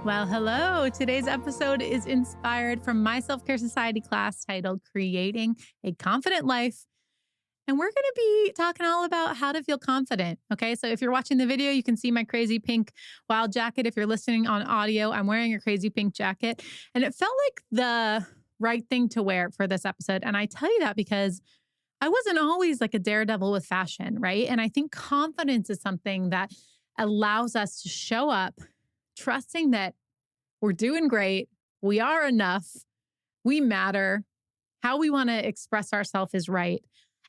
Well, hello. Today's episode is inspired from my self-care society class titled Creating a Confident Life. And we're going to be talking all about how to feel confident. Okay. So if you're watching the video, you can see my crazy pink wild jacket. If you're listening on audio, I'm wearing a crazy pink jacket. And it felt like the right thing to wear for this episode. And I tell you that because I wasn't always like a daredevil with fashion, right? And I think confidence is something that allows us to show up trusting that we're doing great, we are enough, we matter, how we want to express ourselves is right.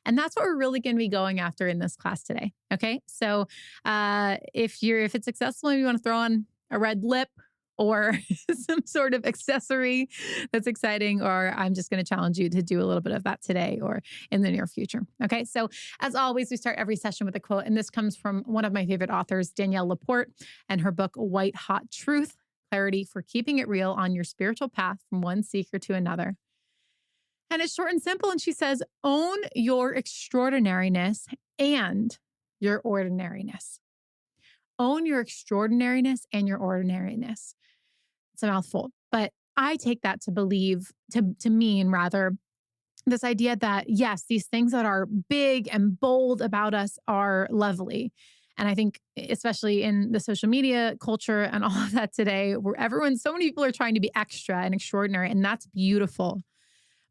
And that's what we're really going to be going after in this class today. Okay. So if it's successful, you want to throw on a red lip or some sort of accessory that's exciting, or I'm just going to challenge you to do a little bit of that today or in the near future. Okay. So as always, we start every session with a quote, and this comes from one of my favorite authors, Danielle Laporte, and her book, White Hot Truth, Clarity for Keeping It Real on Your Spiritual Path from One Seeker to Another. And it's short and simple. And she says, own your extraordinariness and your ordinariness. Own your extraordinariness and your ordinariness. It's a mouthful, but I take that to mean rather this idea that yes, these things that are big and bold about us are lovely. And I think especially in the social media culture and all of that today, where so many people are trying to be extra and extraordinary, and that's beautiful.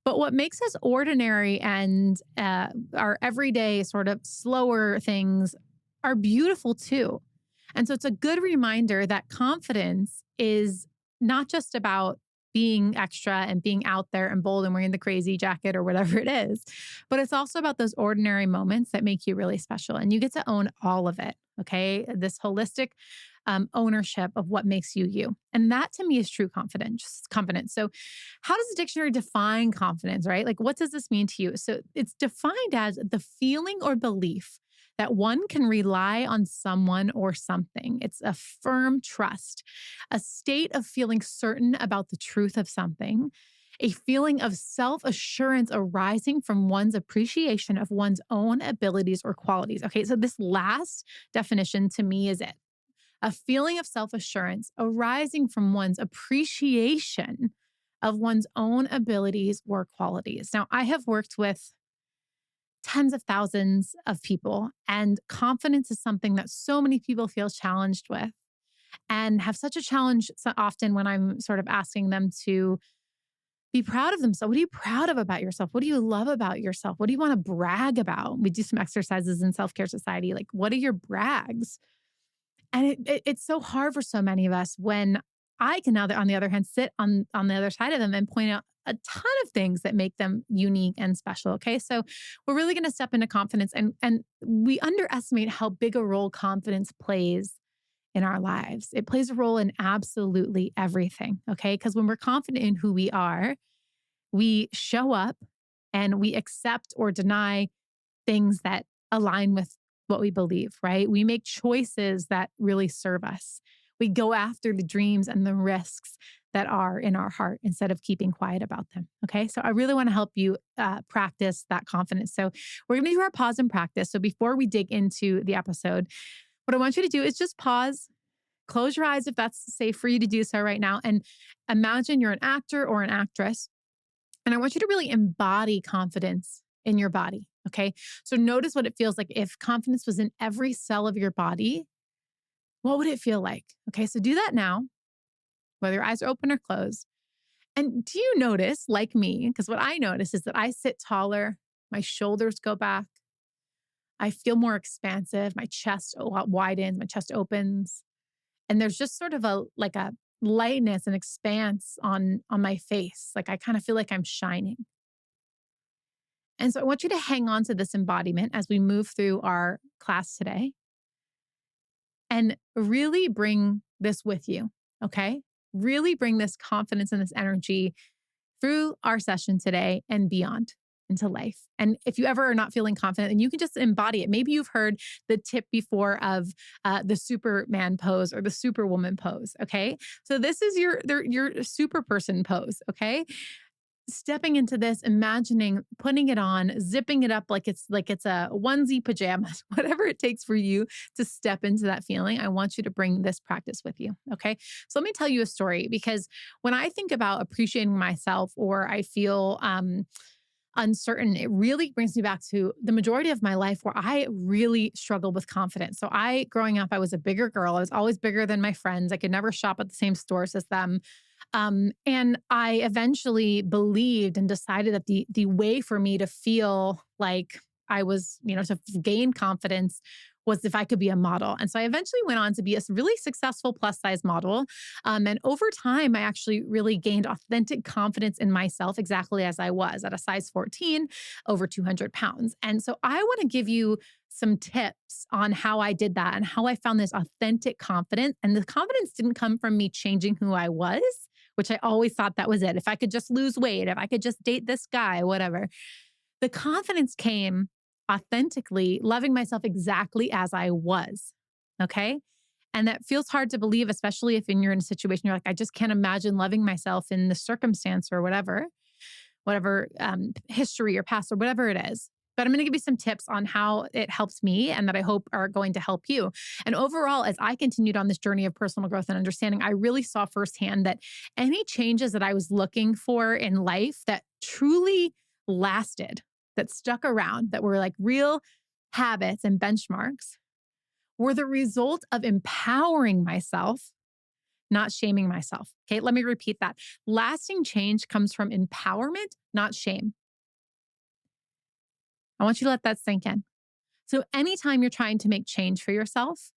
But what makes us ordinary and our everyday sort of slower things are beautiful too. And so it's a good reminder that confidence is not just about being extra and being out there and bold and wearing the crazy jacket or whatever it is, but it's also about those ordinary moments that make you really special. And you get to own all of it. Okay. This holistic ownership of what makes you you. And that to me is true confidence. So how does the dictionary define confidence, right? Like, what does this mean to you? So it's defined as the feeling or belief that one can rely on someone or something. It's a firm trust, a state of feeling certain about the truth of something, a feeling of self-assurance arising from one's appreciation of one's own abilities or qualities. Okay, so this last definition to me is it. A feeling of self-assurance arising from one's appreciation of one's own abilities or qualities. Now, I have worked with tens of thousands of people, and confidence is something that so many people feel challenged with and have such a challenge so often when I'm sort of asking them to be proud of themselves. What are you proud of about yourself? What do you love about yourself? What do you want to brag about? We do some exercises in Self-Care Society. Like, what are your brags? And it's so hard for so many of us when I can now, on the other hand, sit on the other side of them and point out a ton of things that make them unique and special. Okay. So we're really going to step into confidence, and we underestimate how big a role confidence plays in our lives. It plays a role in absolutely everything. Okay. Because when we're confident in who we are, we show up and we accept or deny things that align with what we believe, right? We make choices that really serve us. We go after the dreams and the risks that are in our heart instead of keeping quiet about them. Okay. So I really want to help you practice that confidence. So we're going to do our pause and practice. So before we dig into the episode, what I want you to do is just pause, close your eyes if that's safe for you to do so right now, and imagine you're an actor or an actress. And I want you to really embody confidence in your body. Okay. So notice what it feels like if confidence was in every cell of your body. What would it feel like? Okay. So do that now, whether your eyes are open or closed. And do you notice, like me, because what I notice is that I sit taller, my shoulders go back, I feel more expansive, my chest widens, my chest opens. And there's just sort of a lightness and expanse on my face. Like I kind of feel like I'm shining. And so I want you to hang on to this embodiment as we move through our class today and really bring this with you, okay? Really bring this confidence and this energy through our session today and beyond into life. And if you ever are not feeling confident, then you can just embody it. Maybe you've heard the tip before of the Superman pose or the Superwoman pose, okay? So this is your super person pose, okay? stepping into this, imagining putting it on, zipping it up like it's a onesie pajamas, whatever it takes for you to step into that feeling. I want you to bring this practice with you. Okay. So let me tell you a story because when I think about appreciating myself or I feel uncertain, it really brings me back to the majority of my life where I really struggled with confidence. So growing up, I was a bigger girl. I was always bigger than my friends. I could never shop at the same stores as them. And I eventually believed and decided that the way for me to feel like I was, to gain confidence was if I could be a model. And so I eventually went on to be a really successful plus size model. And over time, I actually really gained authentic confidence in myself exactly as I was at a size 14, over 200 pounds. And so I want to give you some tips on how I did that and how I found this authentic confidence. And the confidence didn't come from me changing who I was, which I always thought that was it. If I could just lose weight, if I could just date this guy, whatever. The confidence came authentically loving myself exactly as I was. Okay. And that feels hard to believe, especially if you're in a situation you're like, I just can't imagine loving myself in the circumstance or whatever history or past or whatever it is. But I'm going to give you some tips on how it helps me and that I hope are going to help you. And overall, as I continued on this journey of personal growth and understanding, I really saw firsthand that any changes that I was looking for in life that truly lasted, that stuck around, that were like real habits and benchmarks, were the result of empowering myself, not shaming myself. Okay, let me repeat that. Lasting change comes from empowerment, not shame. I want you to let that sink in. So anytime you're trying to make change for yourself,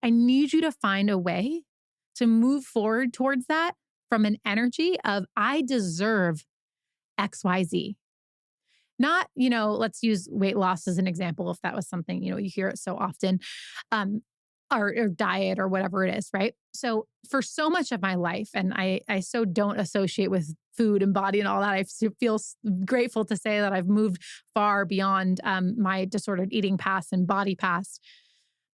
I need you to find a way to move forward towards that from an energy of I deserve XYZ. Not, let's use weight loss as an example if that was something, you hear it so often, um, or diet or whatever it is, right? So for so much of my life, and I so don't associate with food and body and all that, I feel grateful to say that I've moved far beyond my disordered eating past and body past.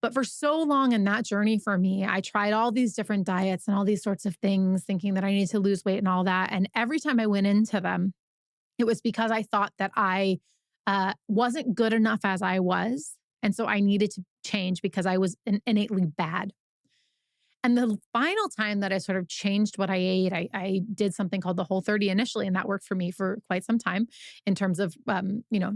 But for so long in that journey for me, I tried all these different diets and all these sorts of things, thinking that I needed to lose weight and all that. And every time I went into them, it was because I thought that I wasn't good enough as I was. And so I needed to change because I was innately bad. And the final time that I sort of changed what I ate, I did something called the Whole30 initially, and that worked for me for quite some time in terms of,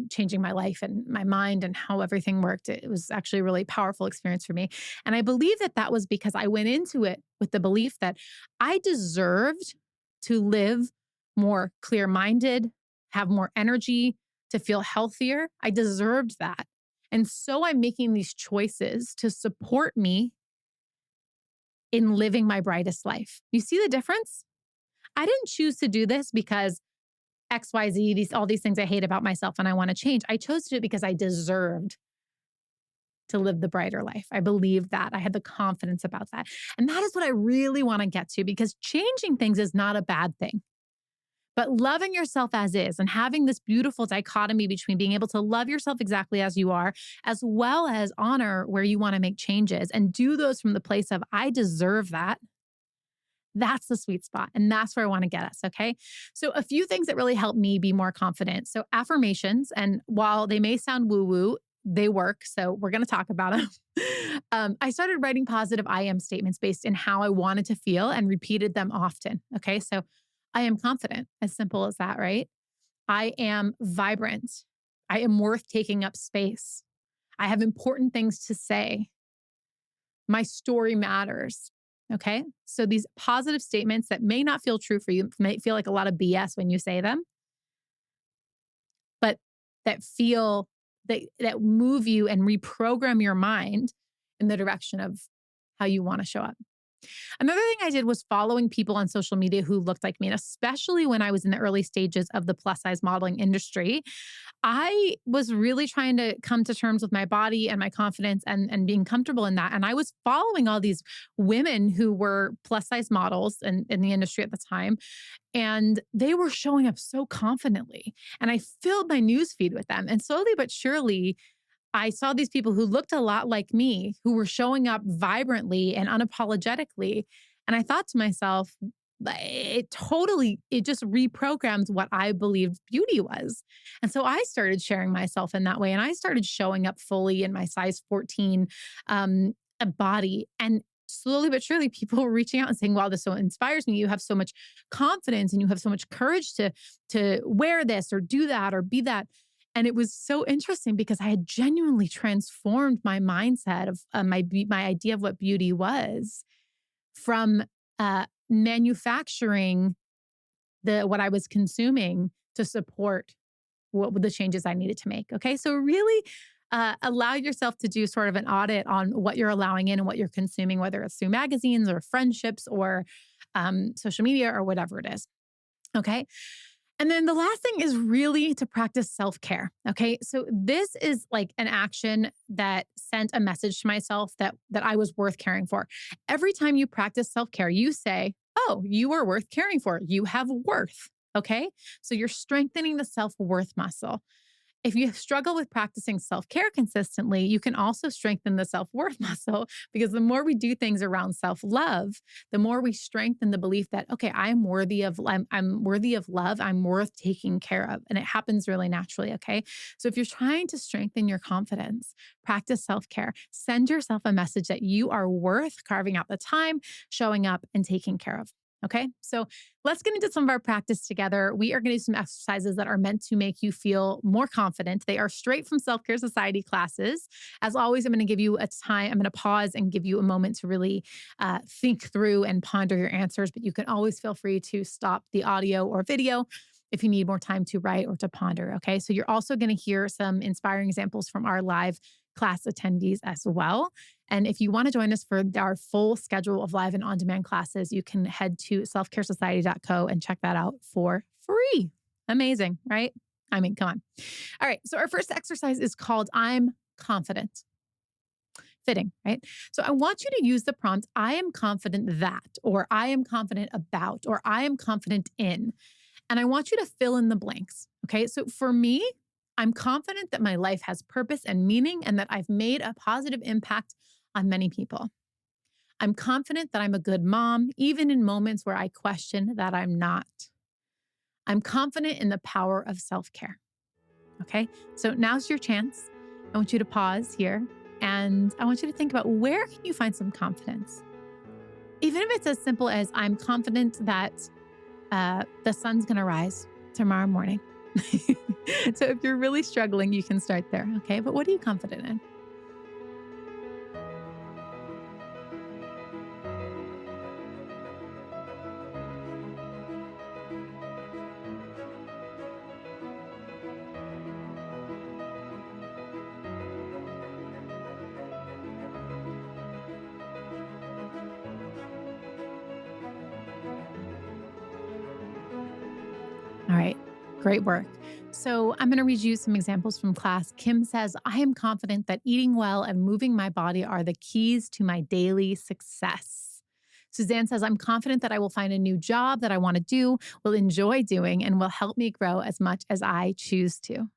changing my life and my mind and how everything worked. It was actually a really powerful experience for me. And I believe that that was because I went into it with the belief that I deserved to live more clear-minded, have more energy, to feel healthier. I deserved that. And so I'm making these choices to support me in living my brightest life. You see the difference? I didn't choose to do this because XYZ, all these things I hate about myself and I want to change. I chose to do it because I deserved to live the brighter life. I believed that. I had the confidence about that. And that is what I really want to get to, because changing things is not a bad thing. But loving yourself as is and having this beautiful dichotomy between being able to love yourself exactly as you are, as well as honor where you want to make changes and do those from the place of, I deserve that. That's the sweet spot. And that's where I want to get us. Okay. So a few things that really help me be more confident. So affirmations, and while they may sound woo woo, they work. So we're going to talk about them. I started writing positive I am statements based in how I wanted to feel and repeated them often. Okay. So I am confident, as simple as that, right? I am vibrant. I am worth taking up space. I have important things to say. My story matters. Okay. So these positive statements that may not feel true for you, may feel like a lot of BS when you say them, but that move you and reprogram your mind in the direction of how you want to show up. Another thing I did was following people on social media who looked like me, and especially when I was in the early stages of the plus size modeling industry, I was really trying to come to terms with my body and my confidence and being comfortable in that. And I was following all these women who were plus size models in the industry at the time, and they were showing up so confidently. And I filled my newsfeed with them. And slowly but surely, I saw these people who looked a lot like me, who were showing up vibrantly and unapologetically. And I thought to myself, it just reprograms what I believed beauty was. And so I started sharing myself in that way. And I started showing up fully in my size 14 a body. And slowly but surely, people were reaching out and saying, wow, this so inspires me. You have so much confidence and you have so much courage to wear this or do that or be that. And it was so interesting because I had genuinely transformed my mindset of my idea of what beauty was from manufacturing what I was consuming to support what the changes I needed to make. Okay. So really allow yourself to do sort of an audit on what you're allowing in and what you're consuming, whether it's through magazines or friendships or social media or whatever it is. Okay. And then the last thing is really to practice self-care. Okay. So this is like an action that sent a message to myself that I was worth caring for. Every time you practice self-care, you say, oh, you are worth caring for. You have worth. Okay. So you're strengthening the self-worth muscle. If you struggle with practicing self-care consistently, you can also strengthen the self-worth muscle because the more we do things around self-love, the more we strengthen the belief that, okay, I'm worthy of love, I'm worth taking care of. And it happens really naturally, okay? So if you're trying to strengthen your confidence, practice self-care. Send yourself a message that you are worth carving out the time, showing up, and taking care of. Okay, so let's get into some of our practice together. We are going to do some exercises that are meant to make you feel more confident. They are straight from Self Care Society classes. As always, I'm going to give you a time. I'm going to pause and give you a moment to really think through and ponder your answers. But you can always feel free to stop the audio or video if you need more time to write or to ponder. Okay, so you're also going to hear some inspiring examples from our live class attendees as well. And if you want to join us for our full schedule of live and on-demand classes, you can head to selfcaresociety.co and check that out for free. Amazing, right? I mean, come on. All right. So our first exercise is called I'm Confident. Fitting, right? So I want you to use the prompt, I am confident that, or I am confident about, or I am confident in. And I want you to fill in the blanks. Okay. So for me, I'm confident that my life has purpose and meaning and that I've made a positive impact on many people. I'm confident that I'm a good mom, even in moments where I question that I'm not. I'm confident in the power of self-care. Okay, so now's your chance. I want you to pause here and I want you to think about where can you find some confidence? Even if it's as simple as I'm confident that the sun's going to rise tomorrow morning. So if you're really struggling, you can start there. Okay, but what are you confident in? All right, great work. So I'm going to read you some examples from class. Kim says, I am confident that eating well and moving my body are the keys to my daily success. Suzanne says, I'm confident that I will find a new job that I want to do, will enjoy doing, and will help me grow as much as I choose to.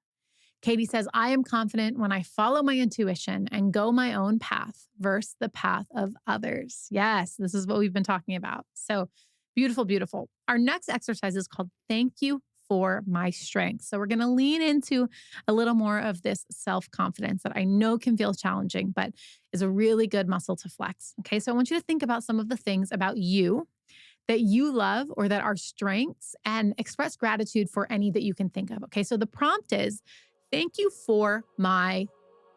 Katie says, I am confident when I follow my intuition and go my own path versus the path of others. Yes, this is what we've been talking about. So beautiful, beautiful. Our next exercise is called Thank You for My Strength. So we're going to lean into a little more of this self-confidence that I know can feel challenging, but is a really good muscle to flex. Okay, so I want you to think about some of the things about you that you love or that are strengths and express gratitude for any that you can think of. Okay, so the prompt is, thank you for my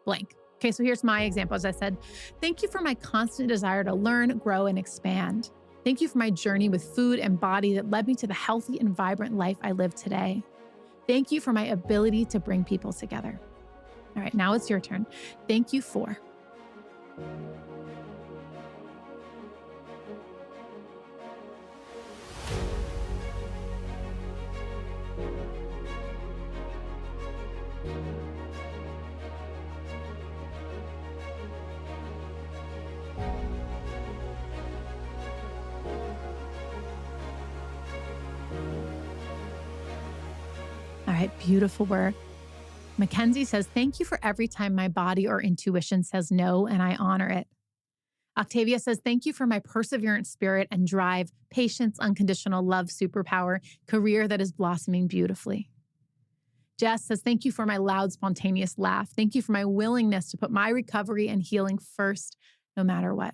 blank. Okay, so here's my example. As I said, thank you for my constant desire to learn, grow, and expand. Thank you for my journey with food and body that led me to the healthy and vibrant life I live today. Thank you for my ability to bring people together. All right, now it's your turn. Thank you for. All right, beautiful work. Mackenzie says, thank you for every time my body or intuition says no and I honor it. Octavia says, thank you for my perseverant spirit and drive, patience, unconditional love, superpower, career that is blossoming beautifully. Jess says, thank you for my loud, spontaneous laugh. Thank you for my willingness to put my recovery and healing first, no matter what.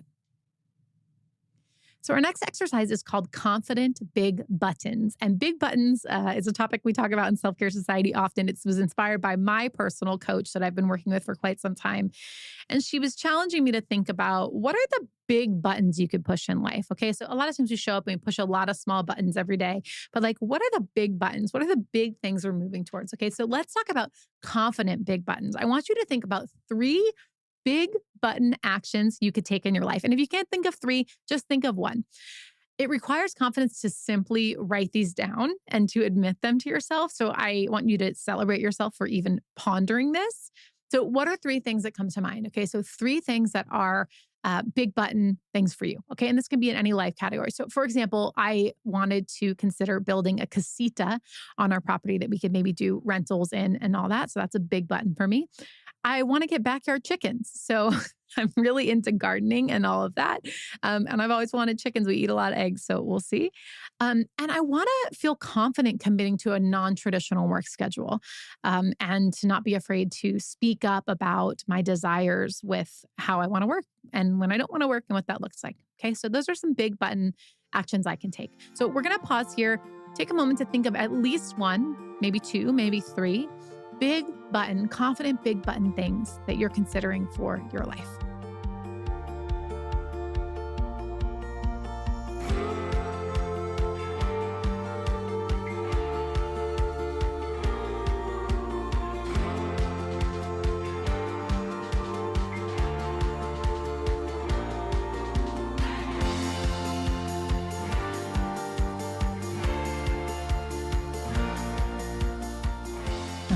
So our next exercise is called Confident Big Buttons. And big buttons is a topic we talk about in Self-Care Society often. It was inspired by my personal coach that I've been working with for quite some time. And she was challenging me to think about what are the big buttons you could push in life. Okay. So a lot of times we show up and we push a lot of small buttons every day, but like, what are the big buttons? What are the big things we're moving towards? Okay. So let's talk about confident big buttons. I want you to think about 3 big button actions you could take in your life. And if you can't think of 3, just think of 1. It requires confidence to simply write these down and to admit them to yourself. So I want you to celebrate yourself for even pondering this. So what are 3 things that come to mind? Okay, so 3 things that are big button things for you. Okay, and this can be in any life category. So for example, I wanted to consider building a casita on our property that we could maybe do rentals in and all that. So that's a big button for me. I want to get backyard chickens. So I'm really into gardening and all of that. And I've always wanted chickens. We eat a lot of eggs, so we'll see. And I want to feel confident committing to a non-traditional work schedule and to not be afraid to speak up about my desires with how I want to work and when I don't want to work and what that looks like. Okay, so those are some big button actions I can take. So we're going to pause here, take a moment to think of at least 1, maybe 2, maybe 3 big button, confident big button things that you're considering for your life.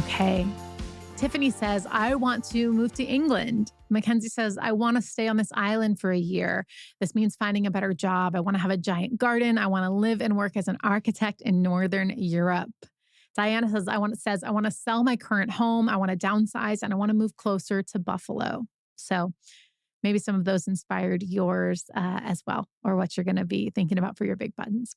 Okay. Tiffany says, I want to move to England. Mackenzie says, I want to stay on this island for a year. This means finding a better job. I want to have a giant garden. I want to live and work as an architect in Northern Europe. Diana says, I want to sell my current home. I want to downsize and I want to move closer to Buffalo. So maybe some of those inspired yours as well, or what you're going to be thinking about for your big buttons.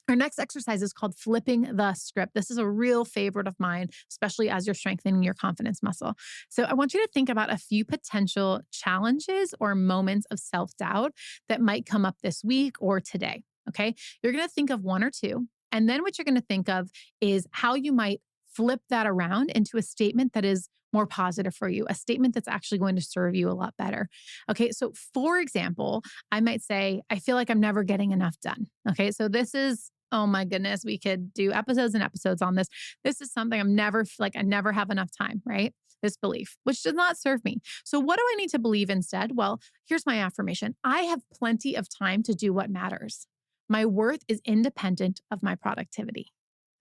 Our next exercise is called flipping the script. This is a real favorite of mine, especially as you're strengthening your confidence muscle. So I want you to think about a few potential challenges or moments of self-doubt that might come up this week or today. Okay. You're going to think of 1 or 2. And then what you're going to think of is how you might flip that around into a statement that is more positive for you, a statement that's actually going to serve you a lot better. Okay. So for example, I might say, I feel like I'm never getting enough done. Okay. So this is, oh my goodness, we could do episodes and episodes on this. This is something I never have enough time, right? This belief, which does not serve me. So what do I need to believe instead? Well, here's my affirmation. I have plenty of time to do what matters. My worth is independent of my productivity.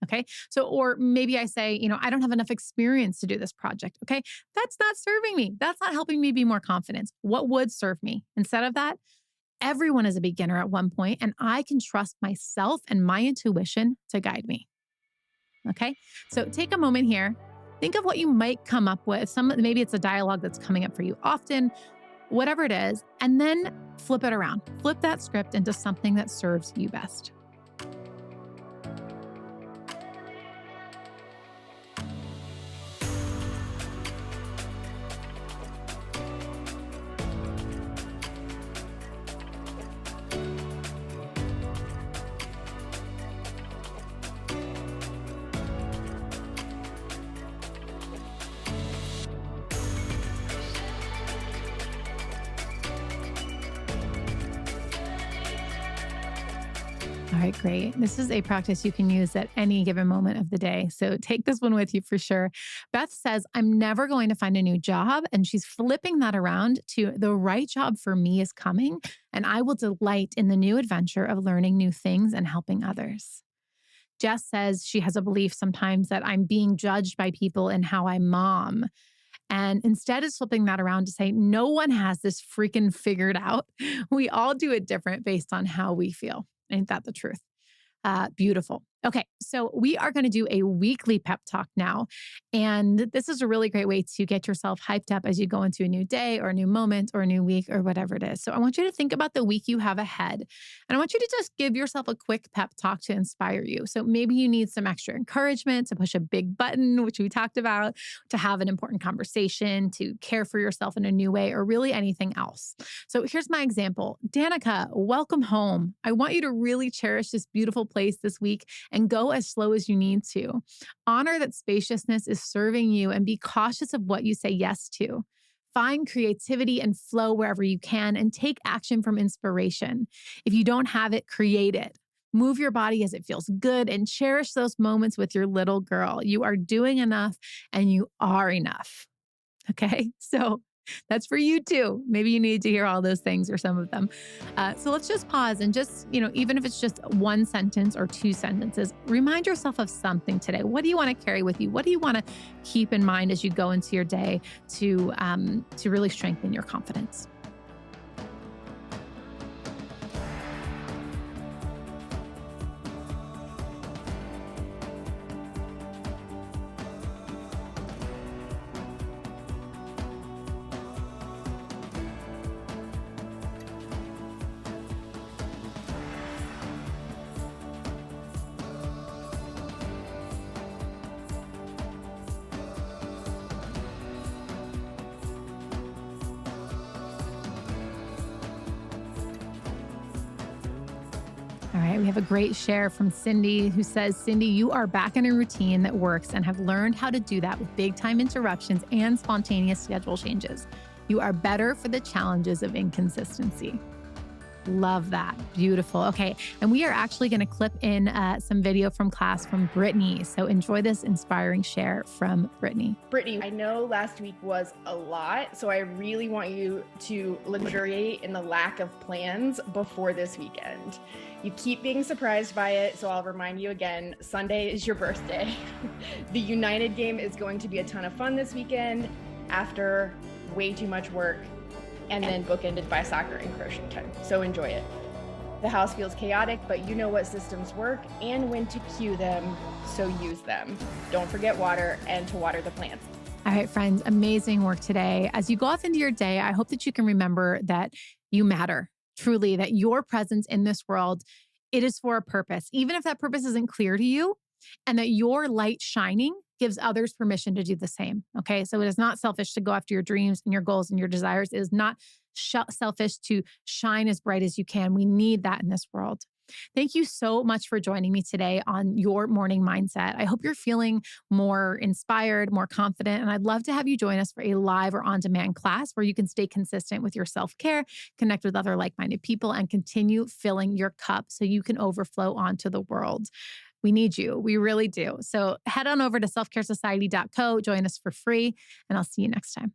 Okay. So, or maybe I say, I don't have enough experience to do this project. Okay. That's not serving me. That's not helping me be more confident. What would serve me? Instead of that, everyone is a beginner at one point, and I can trust myself and my intuition to guide me. Okay. So take a moment here. Think of what you might come up with. Maybe it's a dialogue that's coming up for you often, whatever it is, and then flip it around. Flip that script into something that serves you best. All right, great. This is a practice you can use at any given moment of the day. So take this one with you for sure. Beth says, I'm never going to find a new job. And she's flipping that around to the right job for me is coming. And I will delight in the new adventure of learning new things and helping others. Jess says she has a belief sometimes that I'm being judged by people in how I mom. And instead is flipping that around to say, no one has this freaking figured out. We all do it different based on how we feel. Ain't that the truth? Beautiful. Okay, so we are going to do a weekly pep talk now. And this is a really great way to get yourself hyped up as you go into a new day or a new moment or a new week or whatever it is. So I want you to think about the week you have ahead. And I want you to just give yourself a quick pep talk to inspire you. So maybe you need some extra encouragement to push a big button, which we talked about, to have an important conversation, to care for yourself in a new way, or really anything else. So here's my example. Danika, welcome home. I want you to really cherish this beautiful place this week and go as slow as you need to. Honor that spaciousness is serving you and be cautious of what you say yes to. Find creativity and flow wherever you can and take action from inspiration. If you don't have it, create it. Move your body as it feels good and cherish those moments with your little girl. You are doing enough and you are enough. Okay, so that's for you too. Maybe you need to hear all those things or some of them. So let's just pause and just, even if it's just one sentence or two sentences, remind yourself of something today. What do you want to carry with you? What do you want to keep in mind as you go into your day to really strengthen your confidence? All right, we have a great share from Cindy who says, Cindy, you are back in a routine that works and have learned how to do that with big time interruptions and spontaneous schedule changes. You are better for the challenges of inconsistency. Love that. Beautiful. Okay. And we are actually going to clip in some video from class from Brittany. So enjoy this inspiring share from Brittany. Brittany, I know last week was a lot, so I really want you to luxuriate in the lack of plans before this weekend. You keep being surprised by it, so I'll remind you again, Sunday is your birthday. The United game is going to be a ton of fun this weekend after way too much work, and then bookended by soccer and crochet time. So enjoy it. The house feels chaotic, but you know what systems work and when to cue them, so use them. Don't forget water and to water the plants. All right, friends, amazing work today. As you go off into your day, I hope that you can remember that you matter, truly, that your presence in this world, it is for a purpose, even if that purpose isn't clear to you, and that your light shining gives others permission to do the same. Okay. So it is not selfish to go after your dreams and your goals and your desires. It is not selfish to shine as bright as you can. We need that in this world. Thank you so much for joining me today on Your Morning Mindset. I hope you're feeling more inspired, more confident, and I'd love to have you join us for a live or on-demand class where you can stay consistent with your self-care, connect with other like-minded people, and continue filling your cup so you can overflow onto the world. We need you. We really do. So head on over to selfcaresociety.co, join us for free, and I'll see you next time.